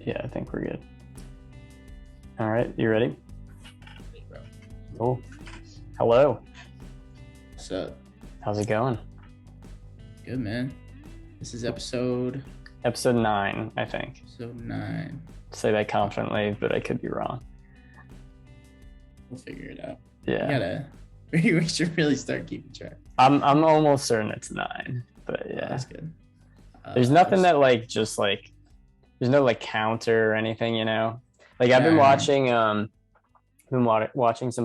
I think we're good. All right, you ready? Cool. Hello. What's up? How's it going? Good, man. This is episode 9, I think. Episode 9. Say that confidently, but I could be wrong. We'll figure it out. Yeah. We should really start keeping track. I'm almost certain it's 9, but yeah. That's good. There's nothing that there's no like counter or anything, you know? Like I've been watching some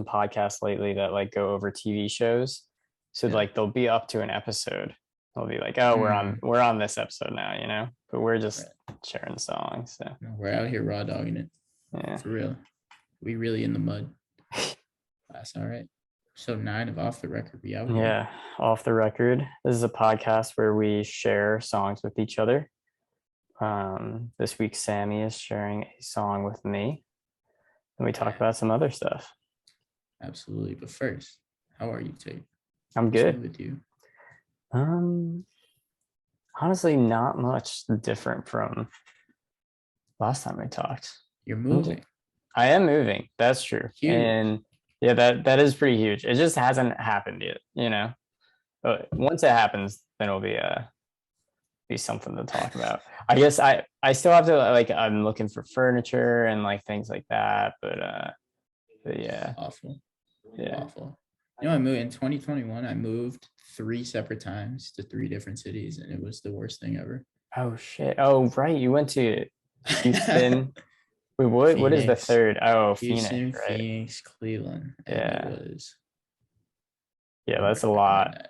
podcasts lately that like go over TV shows. So like they'll be up to an episode. They'll be like, oh, we're on this episode now, you know? But we're just sharing songs. So we're out here raw dogging it. Yeah. For real. We really in the mud. That's all right. So 9 of Off the Record, we out here. Yeah, Off the Record. This is a podcast where we share songs with each other. This week, Sammy is sharing a song with me, and we talk about some other stuff. Absolutely. But first, how are you, Tate? I'm good. With you? Honestly, not much different from last time we talked. You're moving. I am moving. That's true. Huge. And yeah, that is pretty huge. It just hasn't happened yet, you know. But once it happens, then it'll be something to talk about. I guess I still have to like I'm looking for furniture and like things like that, but yeah. Awful. Yeah. Awful. You know, I moved in 2021. I moved 3 separate times to 3 different cities, and it was the worst thing ever. Oh shit. Oh right, you went to Houston. Wait, what is the third? Oh, Houston, Phoenix, right? Phoenix, Cleveland. Yeah. That's a lot.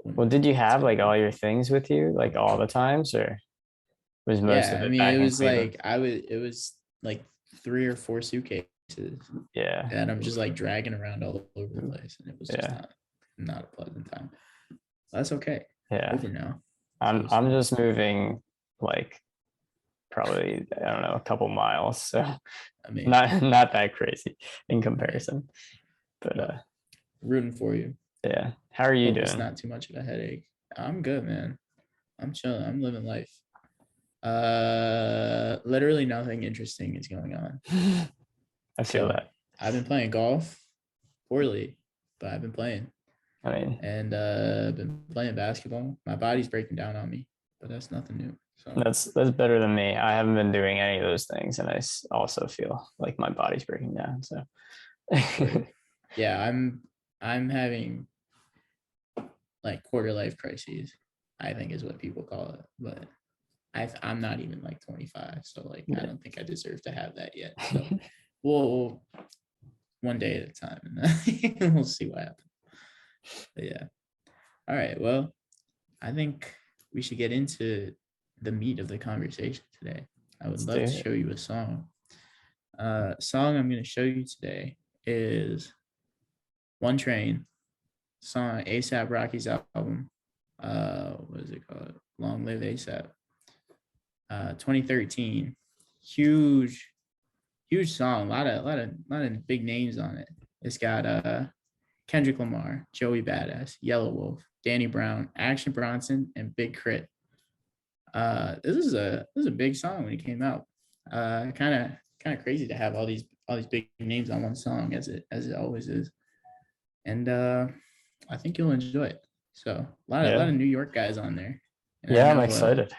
Well, did you have like all your things with you like all the times, or was most of it? I mean, it was like 3 or 4 suitcases. Yeah. And I'm just like dragging around all over the place, and it was just not a pleasant time. That's okay. Yeah. Over now. I'm just moving like probably I don't know a couple miles, so I mean not that crazy in comparison, but rooting for you. Yeah. How are you doing? It's not too much of a headache. I'm good, man. I'm chilling. I'm living life. Literally nothing interesting is going on. I feel that. I've been playing golf poorly, but I've been playing. I mean, and I've been playing basketball. My body's breaking down on me, but that's nothing new. So that's better than me. I haven't been doing any of those things, and I also feel like my body's breaking down. So yeah, I'm having like quarter life crises, I think is what people call it. But I'm not even like 25, so like I don't think I deserve to have that yet. So we'll one day at a time, and we'll see what happens. But yeah. All right. Well, I think we should get into the meat of the conversation today. I would love to show you a song. Song I'm going to show you today is One Train song, A$AP Rocky's album. What is it called? Long Live A$AP. 2013. Huge song. A lot of big names on it. It's got Kendrick Lamar, Joey Badass, Yellow Wolf, Danny Brown, Action Bronson, and Big Crit. This is a big song when it came out. Kind of crazy to have all these big names on one song, as it always is. And I think you'll enjoy it. So a lot of New York guys on there. And I'm excited.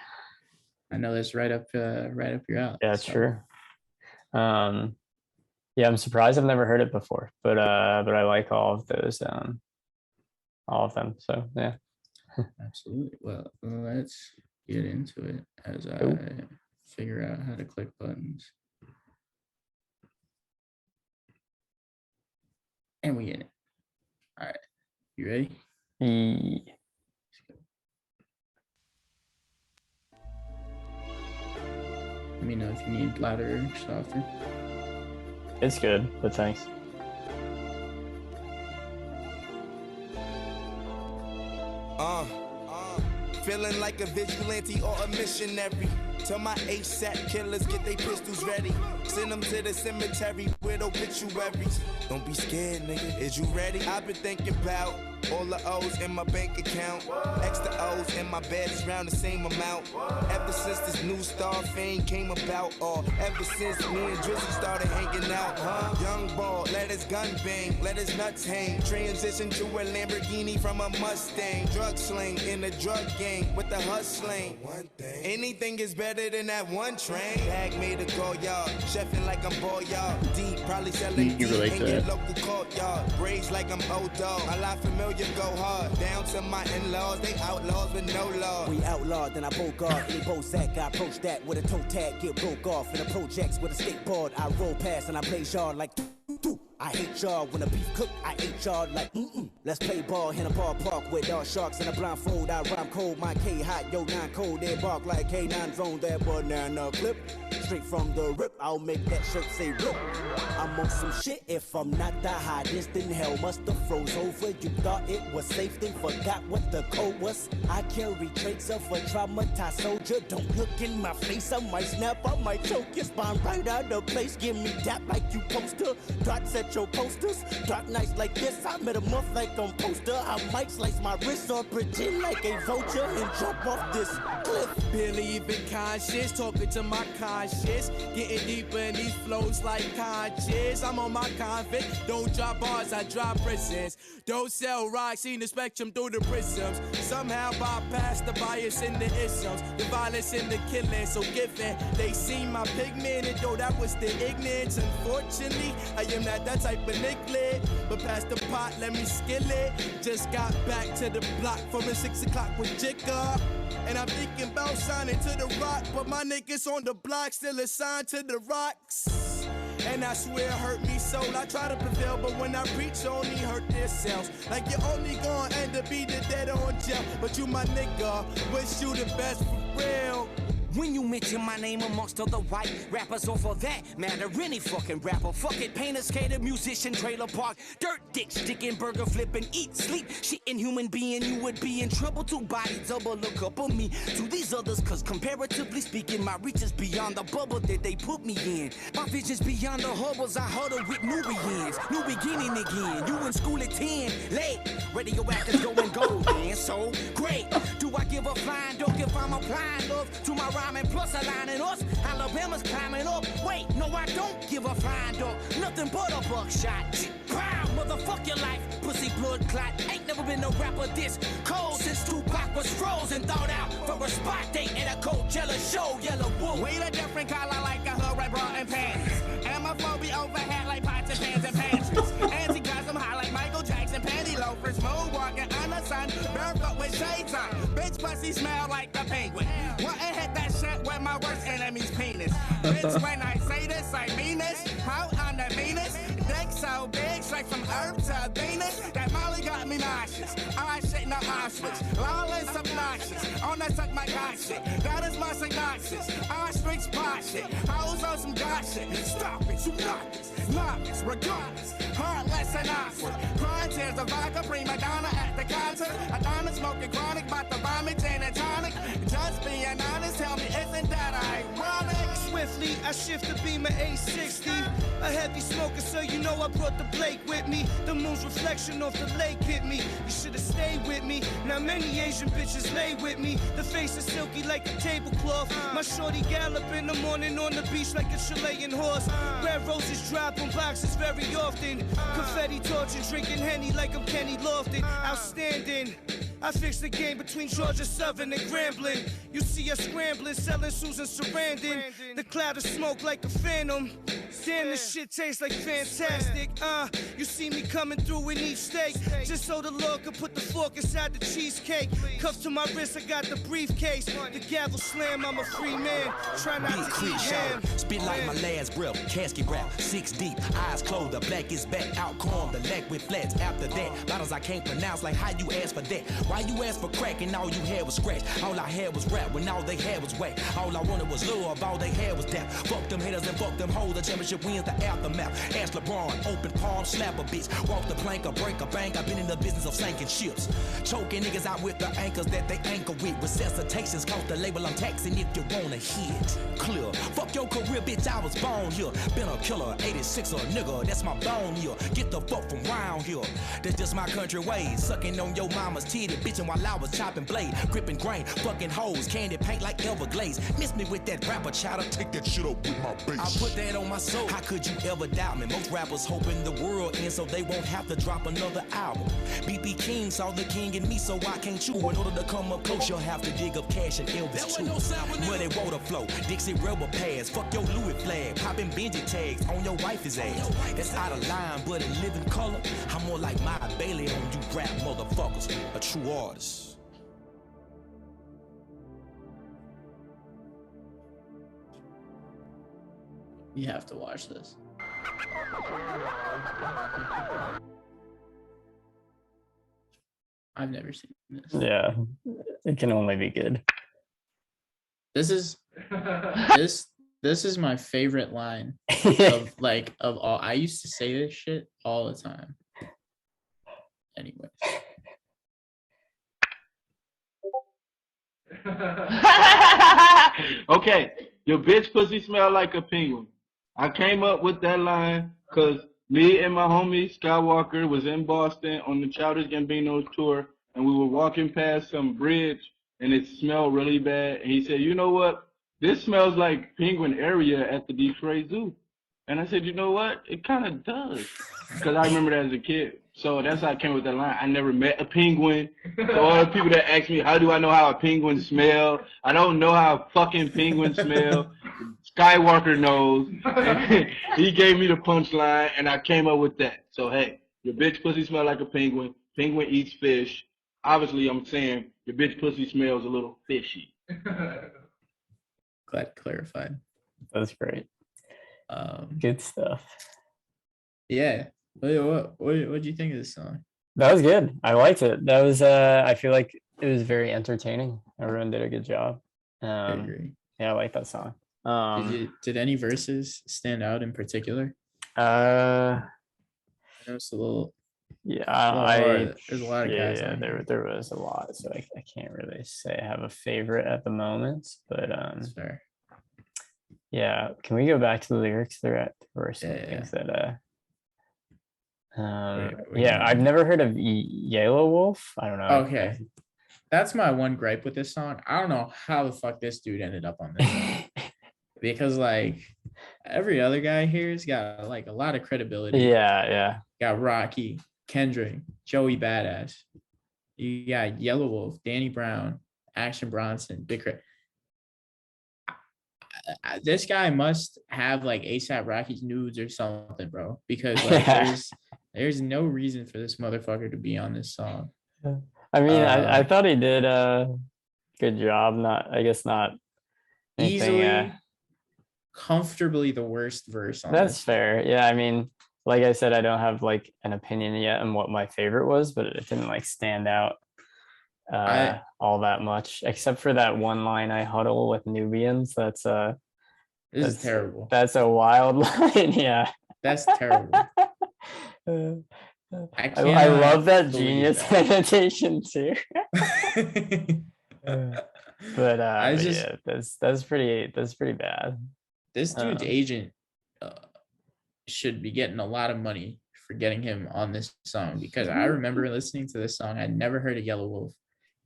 I know that's right up your alley. Yeah, it's true. I'm surprised I've never heard it before, but I like all of those, all of them. So yeah. Absolutely. Well, let's get into it as I figure out how to click buttons. And we in it. All right. You ready? Yeah. Let me know if you need louder or softer. It's good, but thanks. Feeling like a vigilante or a missionary. Tell my A$AP killers get they pistols ready. Send them to the cemetery with obituaries. Don't be scared, nigga. Is you ready? I've been thinking about All the O's in my bank account. Extra O's in my bed is round the same amount. Ever since this new star fame came about, or ever since me and Drizzy started hanging out, Young ball, let his gun bang, let his nuts hang. Transition to a Lamborghini from a Mustang. Drug sling in the drug gang with the hustling. Anything is better than that one train. Bag made a go yard, chefing like I'm boyard. Deep, probably selling deep in your local courtyard. Braids like I'm old dog. My life familiar, go hard. Down to my in-laws, they outlaws with no law. We outlawed, then I bogart. Any Bozak, I approach that with a toe tag, get broke off. In the projects with a skateboard, I roll past and I play yard like I hate y'all when the beef cook, I ate y'all like Let's play ball in a ballpark with all sharks in a blindfold. I rhyme cold, my K hot, yo 9 cold. They bark like K9 zone, that banana clip. Straight from the rip, I'll make that shirt say rip. I'm on some shit, if I'm not the hottest, then hell must have froze over. You thought it was safe, then forgot what the code was. I carry traits of a traumatized soldier. Don't look in my face, I might snap, I might choke your spine right out of place. Give me dap like you poster, darts at your posters. Dark nights like this, I met a month like on poster. I might slice my wrist or pretend like a vulture and jump off this cliff. Believe in conscience, talking to my conscience. Getting deeper in these flows like conscious. I'm on my convict, don't drop bars, I drop prisons. Don't sell rocks, seen the spectrum through the prisms. Somehow bypass the bias in the isms, the violence in the killing. So given they see my pigment, and yo, that was the ignorance. Unfortunately, I am not that type of nicklet. But past the pot, let me skill it. Just got back to the block from the 6 o'clock with Jigga. And I'm thinking about signing to the rock, but my niggas on the block still assigned to the rocks. And I swear it hurt me so. I try to prevail, but when I preach, only hurt themselves. Like you're only gonna end up either dead or in jail. But you my nigga, wish you the best for real. When you mention my name amongst other white rappers, or for that matter, any fucking rapper. Fuck it, painter, skater, musician, trailer park, dirt dick, sticking, burger flipping, eat, sleep, shitting human being. You would be in trouble to body double look up on me to these others, cause comparatively speaking, my reach is beyond the bubble that they put me in. My vision's beyond the hubbles, I huddle with Nubians. New beginning again, you in school at 10, late, radioactive going gold, man, so great. Do I give a flying dog if I'm applying love to my rhyming plus aligning us? Alabama's climbing up. Wait, no, I don't give a flying dog. Nothing but a buckshot. Wow, motherfuck your life, pussy blood clot. Ain't never been a rapper this cold since Tupac was frozen. Thought out for a spot date at a Coachella show. Yellow wolf. We a different color like a hood red bra and panties. And my phone be overhead like pots and pans and pantries. Anti-custom high like Michael Jackson panty loafers. Moonwalking on the sun, barefoot with shades on. Bitch pussy smell like the penguin. What and hit that shit with my worst enemy's penis. Bitch, when I say this, I mean this. How I'm the meanest. Dick so big, straight from Earth to Venus. That Molly got me nauseous. I shit no ostrich. Lawless obnoxious. On that suck my god shit. That is my synopsis. Ostrich pot shit. Hoes on some god shit. Stop it, you novice. Novice, regardless. Heartless and awkward. Crying tears of vodka, prima donna at the concert. Adonna smoking chronic, bout to vomit, gin and tonic. Just being honest, tell me, isn't that ironic? Swiftly, I shift the Beamer 860. A heavy smoker, so you know I brought the Blake with me. The moon's reflection off the lake hit me. You should've stayed with me. Now many Asian bitches lay with me. The face is silky like a tablecloth. My shorty gallop in the morning on the beach like a Chilean horse. Red roses drop on boxes very often. Confetti torching, drinking Henny like I'm Kenny Lofton. Outstanding. I fixed the game between Georgia Southern and Grambling. You see us scrambling, selling Susan Sarandon. The cloud of smoke like a phantom. Damn, this shit tastes like fantastic. You see me coming through in each steak, just so the Lord could put the fork inside the cheesecake. Cuffs to my wrist, I got the briefcase. The gavel slam, I'm a free man. Try not to eat ham. Spit like my last breath, casket wrap, 6 deep, eyes closed, the black is back, out calm, the leg with flats. After that, bottles I can't pronounce, like how you ask for that? Why you ask for crack and all you had was scratch? All I had was rap when all they had was whack. All I wanted was love, all they had was that. Fuck them haters and fuck them hoes, the championship championship wins the aftermath. Ask LeBron, open palm, slap a bitch. Walk the plank or break a bank. I've been in the business of sinking ships. Choking niggas out with the anchors that they anchor with. Resuscitations cost the label I'm taxing if you wanna hit. Clear. Fuck your career, bitch, I was born here. Been a killer, 86 a nigga, that's my bone here. Get the fuck from round here. That's just my country ways. Sucking on your mama's titty, bitching while I was chopping blade. Gripping grain, fucking hoes, candy paint like Everglades. Miss me with that rapper chatter, take that shit up with my bass. I put that on my soul. How could you ever doubt me? Most rappers hoping the world ends so they won't have to drop another album. B.B. King saw the king in me, so why can't you? In order to come up close, you'll have to dig up Cash and Elvis too. Muddy water flow, Dixie rubber pads, fuck your Louis flag, popping Benji tags on your wife's ass. That's out of line, but in living color, I'm more like my Bailey on you rap motherfuckers, a true artist. You have to watch this. I've never seen this. Yeah, it can only be good. This is my favorite line of all. I used to say this shit all the time. Anyways. Okay, your bitch pussy smell like a penguin. I came up with that line because me and my homie Skywalker was in Boston on the Childish Gambino tour, and we were walking past some bridge, and it smelled really bad. And he said, "You know what? This smells like penguin area at the Detroit Zoo." And I said, "You know what? It kind of does," because I remember that as a kid. So that's how I came with that line. I never met a penguin. So all the people that ask me, how do I know how a penguin smell? I don't know how a fucking penguin smell. Skywalker knows. He gave me the punchline, and I came up with that. So, hey, your bitch pussy smell like a penguin. Penguin eats fish. Obviously, I'm saying your bitch pussy smells a little fishy. Glad clarified. That's great. Good stuff. Yeah. What do you think of this song? That was good. I liked it. That was I feel like it was very entertaining. Everyone did a good job. I agree. Yeah, I like that song. Did any verses stand out in particular? I know it's a little. Yeah, there's a lot of guys. Yeah, there was a lot, so I can't really say I have a favorite at the moment, but That's fair. Yeah, can we go back to the lyrics? There were some Yeah. things that Wait, yeah, I've never heard of Yellow Wolf. I don't know. Okay, that's my one gripe with this song. I don't know how the fuck this dude ended up on this song. Because like every other guy here's got like a lot of credibility. Yeah. Got Rocky, Kendrick, Joey Badass. You got Yellow Wolf, Danny Brown, Action Bronson, Big Crit. This guy must have like ASAP Rocky's nudes or something, bro. Because like there's no reason for this motherfucker to be on this song. I mean, I thought he did a good job. Not anything, easily, comfortably the worst verse on That's this. fair. Yeah, I mean, like I said, I don't have like an opinion yet on what my favorite was, but it didn't like stand out all that much, except for that one line, "I huddle with Nubians." That's is terrible. That's a wild line. Yeah, that's terrible. I love that genius annotation too. But yeah, that's pretty bad. This dude's agent should be getting a lot of money for getting him on this song, because I remember listening to this song. I'd never heard of Yellow Wolf,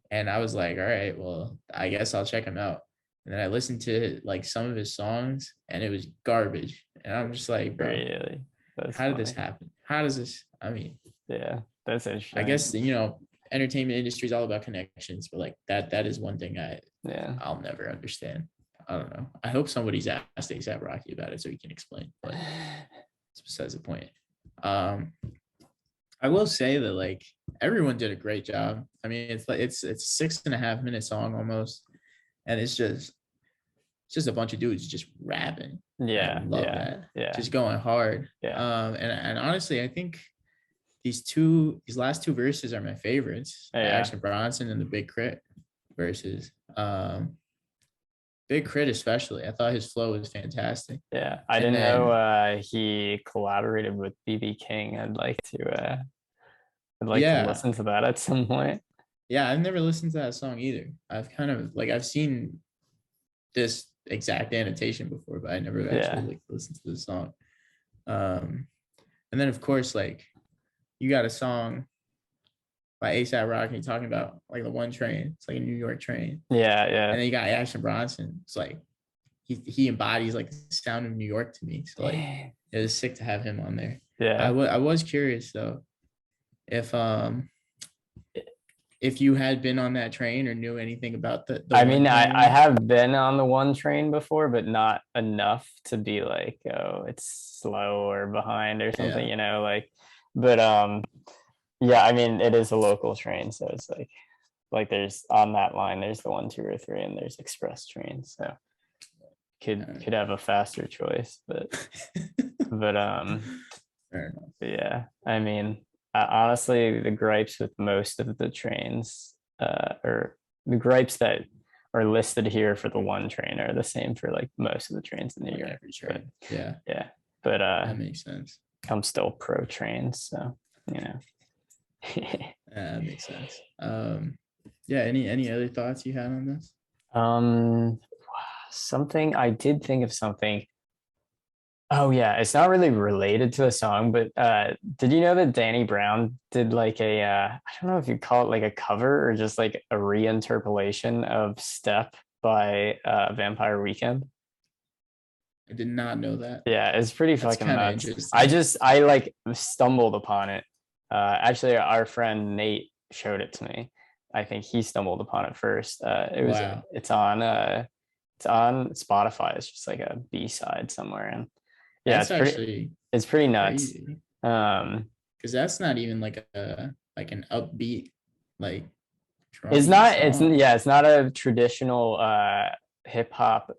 and I was like, all right, well, I guess I'll check him out. And then I listened to like some of his songs, and it was garbage. And I'm just like, bro, really? How did this happen? How does this? I mean, yeah, that's interesting. I guess entertainment industry is all about connections, but like that is one thing I'll never understand. I don't know. I hope somebody's asked A$AP Rocky about it so he can explain, but it's besides the point. I will say that like everyone did a great job. I mean, it's a 6.5 minute song almost, and it's just a bunch of dudes just rapping. Yeah, I love that. Yeah, just going hard. Yeah. And honestly, I think these last two verses are my favorites. Yeah. Action Bronson and the Big Crit verses. Big Crit especially. I thought his flow was fantastic. Yeah, I And didn't then- know he collaborated with BB King. I'd like to Yeah. listen to that at some point. Yeah, I've never listened to that song either. I've kind of like I've seen this exact annotation before, but I never actually Yeah. like listened to the song. And then of course, like you got a song by ASAP Rocky talking about like the one train. It's like a New York train. Yeah, yeah. And then you got Action Bronson. It's like he embodies like the sound of New York to me. So like it was sick to have him on there. Yeah. I was curious though if you had been on that train or knew anything about the I mean, one train. I have been on the one train before, but not enough to be like, oh, it's slow or behind or something, Yeah. like, but yeah, I mean, it is a local train, so it's like there's on that line, there's the 1, 2, or 3, and there's express trains, so could have a faster choice, but Fair enough. but yeah, I mean, honestly, the gripes with most of the trains, or the gripes that are listed here for the one train are the same for like most of the trains in New Like York. every train. Yeah, Yeah, but that makes sense. I'm still pro trains, so That makes sense. Yeah. Any other thoughts you had on this? Something I did think of something. Oh yeah, it's not really related to a song, but did you know that Danny Brown did like I don't know if you call it like a cover or just like a reinterpolation of Step by Vampire Weekend? I did not know that. Yeah, it's pretty That's fucking kinda nuts. interesting. I like stumbled upon it. Actually, our friend Nate showed it to me. I think he stumbled upon it first. Wow. It's on Spotify. It's just like a B-side somewhere, and yeah, That's actually it's pretty nuts. crazy. Um, Because that's not even like an upbeat like it's drumming not song. it's not a traditional hip hop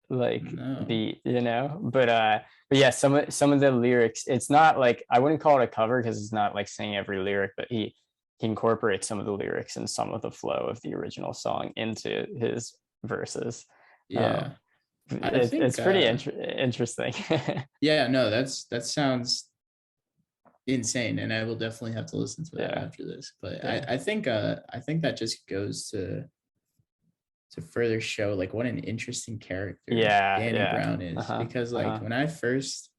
like No. beat, but yeah, some of the lyrics, it's not like, I wouldn't call it a cover because it's not like singing every lyric, but he incorporates some of the lyrics and some of the flow of the original song into his verses. Yeah. I think, It's pretty interesting. Yeah, no, that sounds insane, and I will definitely have to listen to that Yeah. after this. But Yeah. I think that just goes to further show like what an interesting character Danny Brown is. Because like when I first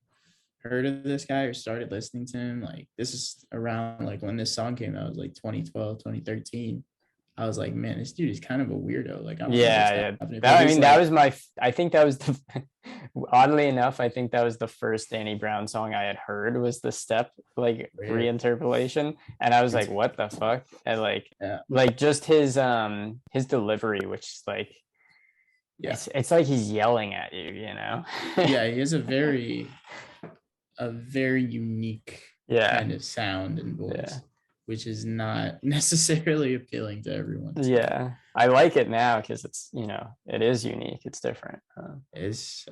heard of this guy or started listening to him, like this is around like when this song came out, it was like 2012, 2013. I was like, man, this dude is kind of a weirdo. Like, I don't know what's happening. But I he's mean, like- that was I think that was oddly enough, I think that was the first Danny Brown song I had heard, was the Step like Really? reinterpolation, and I was like, what the fuck? And Yeah. like just his delivery, which is like, Yeah. it's like he's yelling at you, Yeah, he has a very unique kind of sound and voice, which is not necessarily appealing to everyone. So Yeah, I like it now because it's, it is unique, it's different.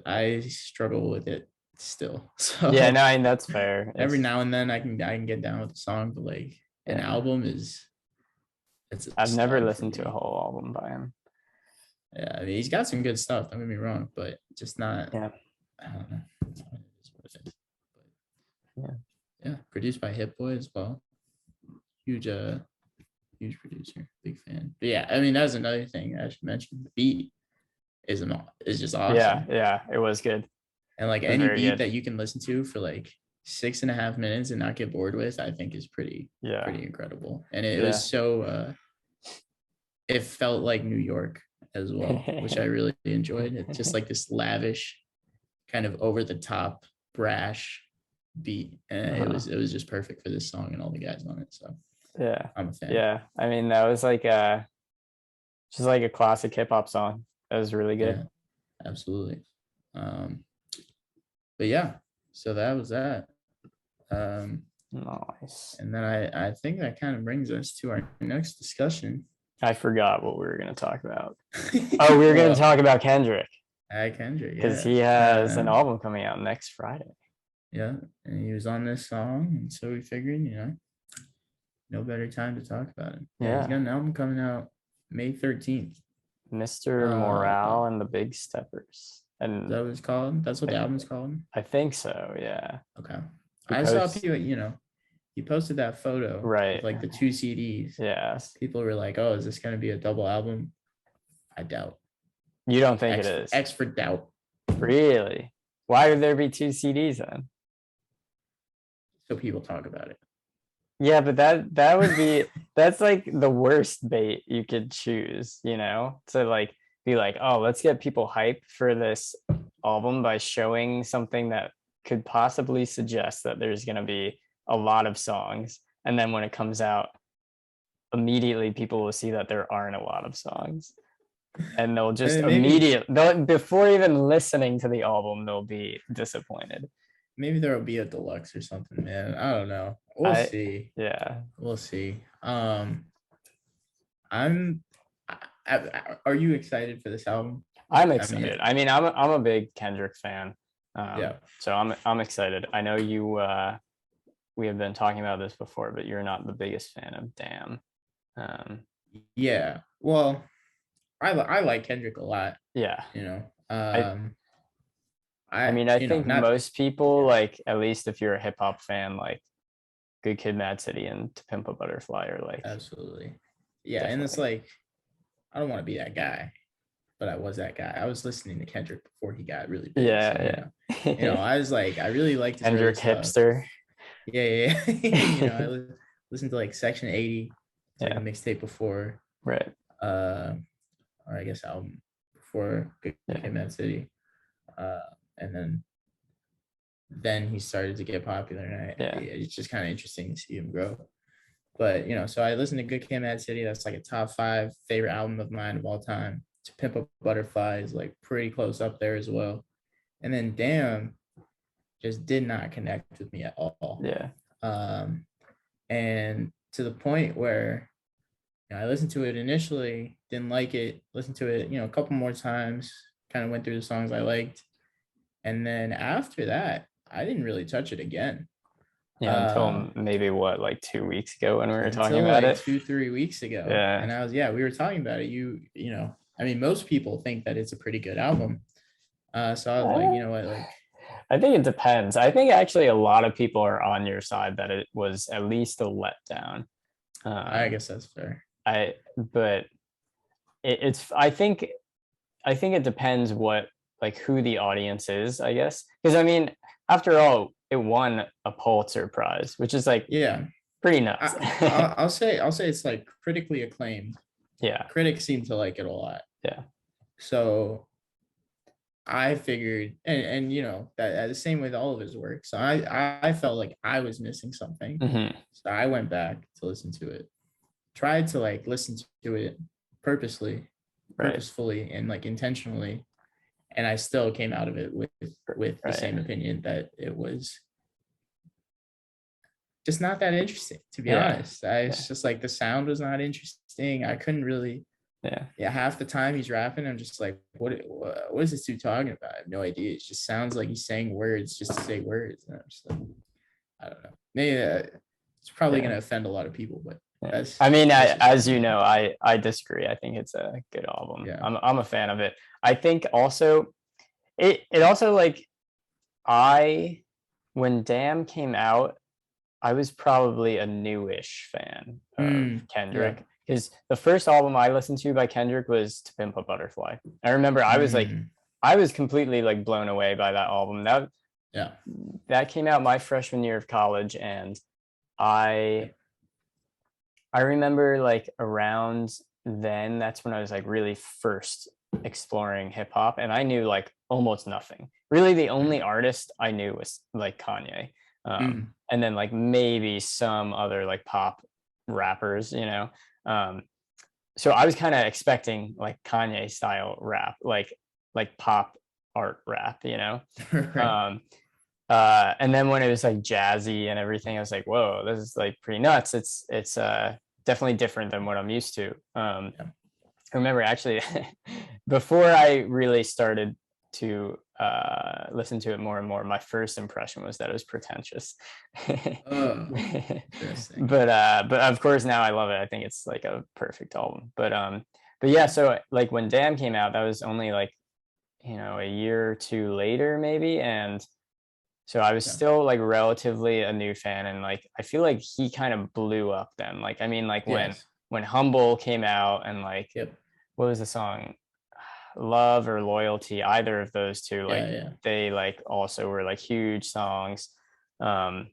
I struggle with it still. So Yeah, no, I mean, that's fair. every now and then I can get down with the song, but like an album I've never slog for listened to me. a whole album by him. Yeah, I mean, he's got some good stuff, don't get me wrong, but just not. Yeah. I don't know. It's what it is. Yeah. Yeah, produced by Hit Boy as well. Huge producer, big fan. But yeah, I mean, that's another thing I should mention. The beat is just awesome. Yeah, it was good. And like It was any very beat good. that you can listen to for like 6.5 minutes and not get bored with, I think is pretty incredible. And it was so it felt like New York as well, which I really enjoyed. It's just like this lavish, kind of over the top, brash beat, and it was just perfect for this song and all the guys on it. So Yeah, I'm a fan. Yeah, I mean, that was like just like a classic hip hop song. That was really good. Yeah, absolutely. But yeah, so that was that. Nice. And then I think that kind of brings us to our next discussion. I forgot what we were going to talk about. Oh, we were going to talk about Kendrick. Kendrick, because he has an album coming out next Friday. Yeah, and he was on this song, and so we figured, no better time to talk about it. Yeah, he's got an album coming out May 13th. Mr. Morale and the Big Steppers. And Is that what it's called? That's what the album's called? I think so, yeah. Okay. He I saw posts- people, he posted that photo Right. with like the 2 CDs. Yeah. People were like, oh, is this going to be a double album? I doubt. You don't think it is? X for doubt. Really? Why would there be 2 CDs then? So people talk about it. Yeah, but that would be that's like the worst bait you could choose, to like be like, oh, let's get people hyped for this album by showing something that could possibly suggest that there's going to be a lot of songs, and then when it comes out, immediately people will see that there aren't a lot of songs, and they'll just before even listening to the album, they'll be disappointed. Maybe there will be a deluxe or something, man. I don't know. We'll see. Yeah, we'll see. Are you excited for this album? I'm excited. I mean, I'm a big Kendrick fan. Yeah. So I'm excited. I know you. We have been talking about this before, but you're not the biggest fan of Damn. Yeah. Well, I like Kendrick a lot. Yeah. I mean, I think most people, like, at least if you're a hip hop fan, like Good Kid, Mad City, and To Pimp a Butterfly are like absolutely. Yeah, definitely. And it's like, I don't want to be that guy, but I was that guy. I was listening to Kendrick before he got really big. Yeah, so, I was like, I really liked his Kendrick hipster. Yeah. I listened to like Section 80, like a mixtape before, right? Or I guess album before Good Kid, Mad City. And then he started to get popular, and it's just kind of interesting to see him grow. But so I listened to Good Kid, Mad City. That's like a top 5 favorite album of mine of all time. To Pimp a Butterfly is like pretty close up there as well. And then Damn just did not connect with me at all. Yeah. And to the point where I listened to it initially, didn't like it. Listened to it, a couple more times. Kind of went through the songs I liked. And then after that, I didn't really touch it again. Yeah, until maybe like 2 weeks ago when we were talking about it. 2-3 weeks ago. Yeah. And we were talking about it. I mean, most people think that it's a pretty good album. So I was like, you know what, like. I think it depends. I think actually a lot of people are on your side that it was at least a letdown. I guess that's fair. But it's. I think it depends who the audience is, I guess. Because I mean, after all, it won a Pulitzer Prize, which is like pretty nuts. I'll say it's like critically acclaimed. Yeah. Critics seem to like it a lot. Yeah. So I figured, and that the same with all of his work. So I felt like I was missing something. Mm-hmm. So I went back to listen to it. Tried to like listen to it purposefully, and like intentionally. And I still came out of it with the same opinion that it was just not that interesting, to be honest. It's just like the sound was not interesting. I couldn't really. Yeah. Half the time he's rapping, I'm just like, what is this dude talking about? I have no idea. It just sounds like he's saying words just to say words. And I'm just like, I don't know. Maybe it's probably going to offend a lot of people, but. I mean, as you know, I disagree. I think it's a good album. Yeah. I'm a fan of it. I think also it also like when Damn came out, I was probably a newish fan of Kendrick, because the first album I listened to by Kendrick was To Pimp a Butterfly. I remember I was completely like blown away by that album. That came out my freshman year of college, and I remember like around then, that's when I was like really first exploring hip hop, and I knew like almost nothing. Really, the only artist I knew was like Kanye, and then like maybe some other like pop rappers, So I was kind of expecting like Kanye style rap, like pop art rap, Right. And then when it was like jazzy and everything, I was like, whoa, this is like pretty nuts. It's definitely different than what I'm used to. I remember actually before I really started to listen to it more and more, my first impression was that it was pretentious. But of course now I love it. I think it's like a perfect album. But But yeah, so like when Damn came out, that was only like, a year or two later maybe, and so I was Yeah. still like relatively a new fan, and like I feel like he kind of blew up then. Like I mean, like when Yes. Humble came out, and like Yep. what was the song, Love or Loyalty, either of those two, like Yeah. they like also were like huge songs. And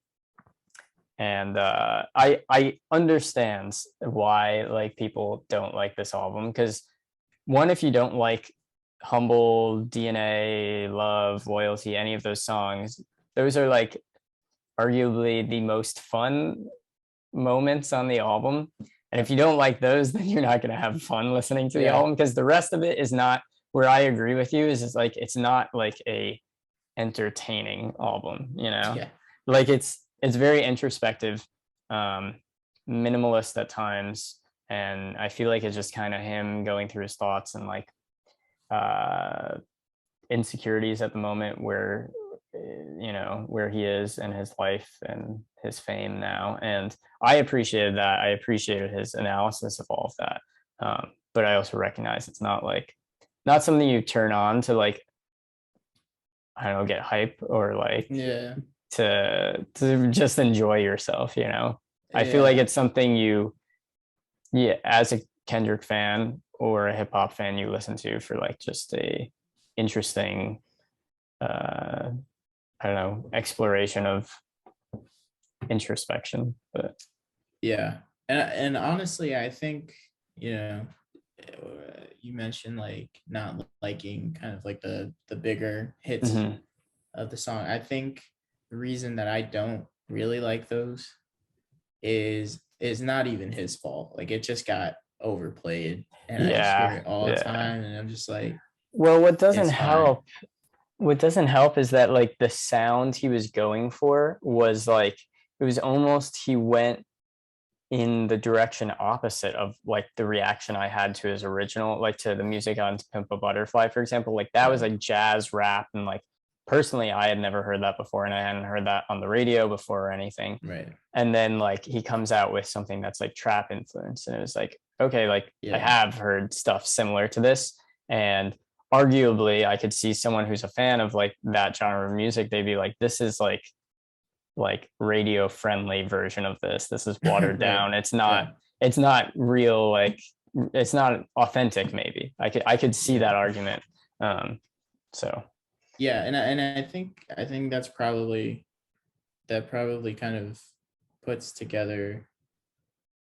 I understand why like people don't like this album, because one, if you don't like Humble, DNA, Love, Loyalty, any of those songs, those are like arguably the most fun moments on the album. And if you don't like those, then you're not going to have fun listening to the Yeah. album, because the rest of it is not, where I agree with you, is it's like it's not like a entertaining album, Yeah. like it's very introspective, minimalist at times, and I feel like it's just kind of him going through his thoughts and like insecurities at the moment, where where he is in his life and his fame now. And I appreciated that. I appreciated his analysis of all of that, but I also recognize it's not something you turn on to, like, I don't know, get hype or like Yeah. to just enjoy yourself. I feel like it's something as a Kendrick fan or a hip hop fan, you listen to for like just a interesting, I don't know, exploration of introspection. But Yeah. And honestly, I think, you mentioned like not liking kind of like the bigger hits Mhm. of the song. I think the reason that I don't really like those is not even his fault. Like it just got overplayed and I just hear it all the time and I'm just like, well, what doesn't it's fine. help is that like the sound he was going for was like, it was almost, he went in the direction opposite of like the reaction I had to his original, like to the music on To Pimp a Butterfly, for example. Like that was like jazz rap, and like personally I had never heard that before, and I hadn't heard that on the radio before or anything. Right. And then like he comes out with something that's like trap influence, and it was like, okay, like I Yeah. have heard stuff similar to this, and arguably I could see someone who's a fan of like that genre of music, they'd be like, this is like radio friendly version of this is watered Right. down, it's not real, like it's not authentic. Maybe I could see that argument. So Yeah, and I think that probably kind of puts together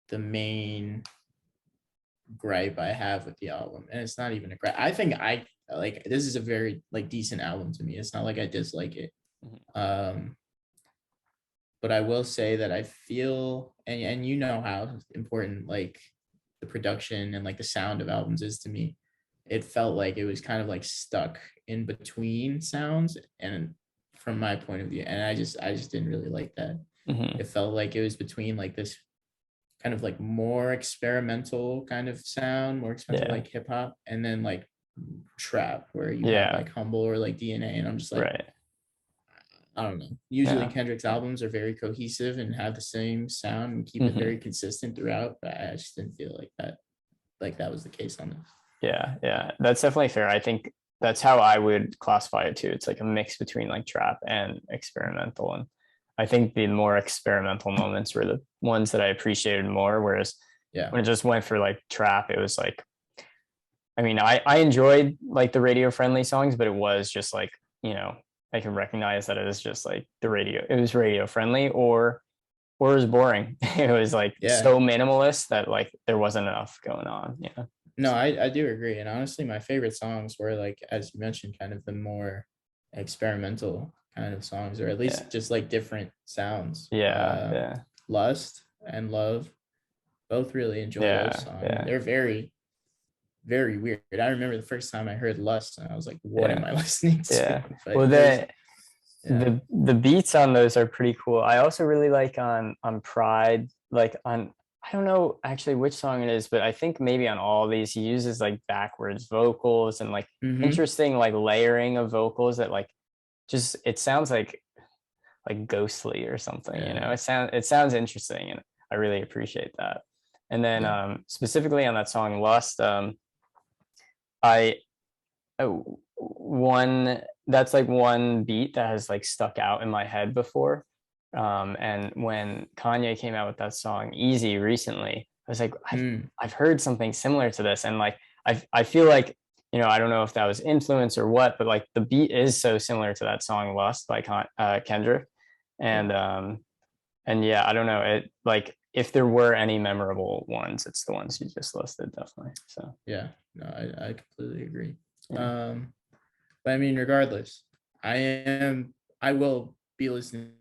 the main gripe I have with the album. And it's not even a gripe. I think I like, this is a very like decent album to me. It's not like I dislike it. But I will say that I feel, and you know how important like the production and like the sound of albums is to me. It felt like it was kind of like stuck in between sounds, and from my point of view, and I just didn't really like that. It felt like it was between like this kind of like more experimental kind of sound, more experimental like hip hop, and then like trap, where you have like Humble or like DNA, and I'm just like, I don't know. Usually Kendrick's albums are very cohesive and have the same sound and keep it very consistent throughout, but I just didn't feel like that was the case on this. Yeah, that's definitely fair. I think that's how I would classify it too. It's like a mix between like trap and experimental, and I think the more experimental moments were the ones that I appreciated more, whereas when it just went for like trap, it was like, I mean, I enjoyed like the radio friendly songs, but it was just like, I can recognize that it was just like it was radio friendly, or it was boring. It was like so minimalist that like there wasn't enough going on. No, I do agree. And honestly, my favorite songs were like, as you mentioned, kind of the more experimental kind of songs, or at least just like different sounds. Lust and Love, both really enjoy those songs. They're very, very weird. I remember the first time I heard Lust and I was like, what am I listening to? But well, the beats on those are pretty cool. I also really like on Pride, like on, I don't know actually which song it is, but I think maybe on all of these he uses like backwards vocals and like interesting like layering of vocals that like just, it sounds like ghostly or something. It sounds interesting, and I really appreciate that. And then specifically on that song Lust, I one that's like one beat that has like stuck out in my head before. And when Kanye came out with that song Easy recently, I was like, I've heard something similar to this. And like I feel like, I don't know if that was influence or what, but like the beat is so similar to that song Lust by Kendrick. And yeah, I don't know. It like if there were any memorable ones, it's the ones you just listed, definitely. So Yeah, no, I completely agree. yeah. But I mean, regardless, I will be listening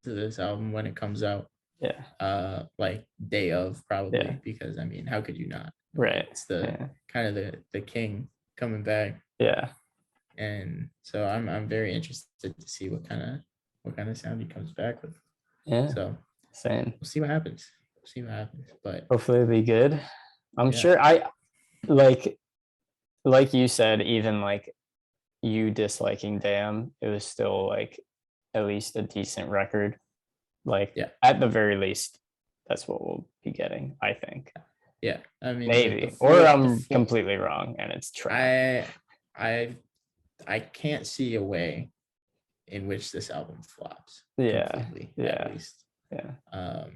to this album when it comes out. Yeah. Like day of probably, Yeah. because I mean, how could you not? Right. It's the kind of the king coming back. Yeah. And so I'm very interested to see what kind of sound he comes back with. Yeah. So same. We'll see what happens. But hopefully it'll be good. I'm sure I like you said, even like you disliking Damn, it was still like at least a decent record. Like at the very least, that's what we'll be getting, I think. Yeah. I mean maybe. Or I'm completely wrong and it's trash. I can't see a way in which this album flops. Yeah. Completely, yeah. At least. Yeah.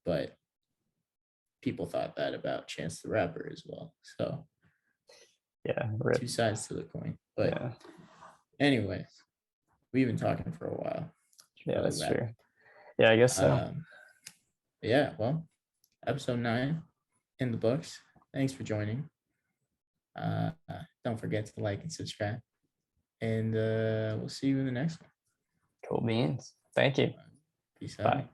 But people thought that about Chance the Rapper as well. So yeah, two sides to the coin. But anyways, we've been talking for a while. Yeah, that's true. Yeah, I guess so. Yeah, well, episode 9 in the books. Thanks for joining. Don't forget to like and subscribe. And we'll see you in the next one. Cool beans. Thank you. Peace out. Bye.